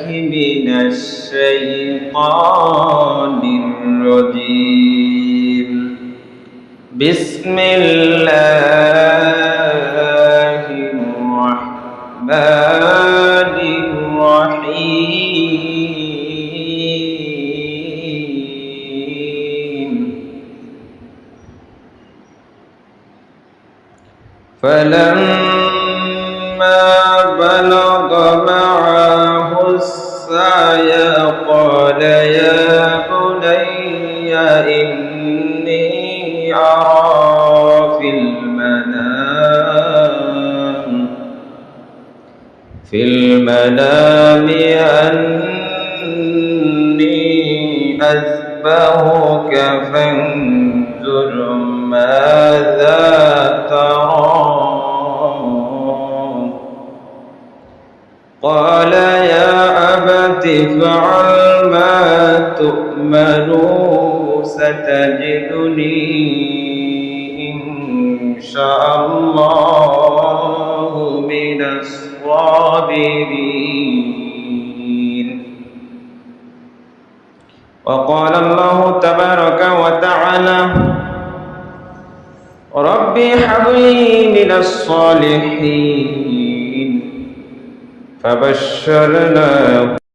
من الشيطان الرجيم. بسم الله الرحمن الرحيم. فلما بلغ معه السعي قال يا بني إني أرى في المنام أني أذبحك فانظر ماذا ترى. قال يا أبت افعل ما تؤمر ستجدني إن شاء الله من الصابرين. وقال الله تبارك وتعالى رب هب لي من الصالحين. فبشرناه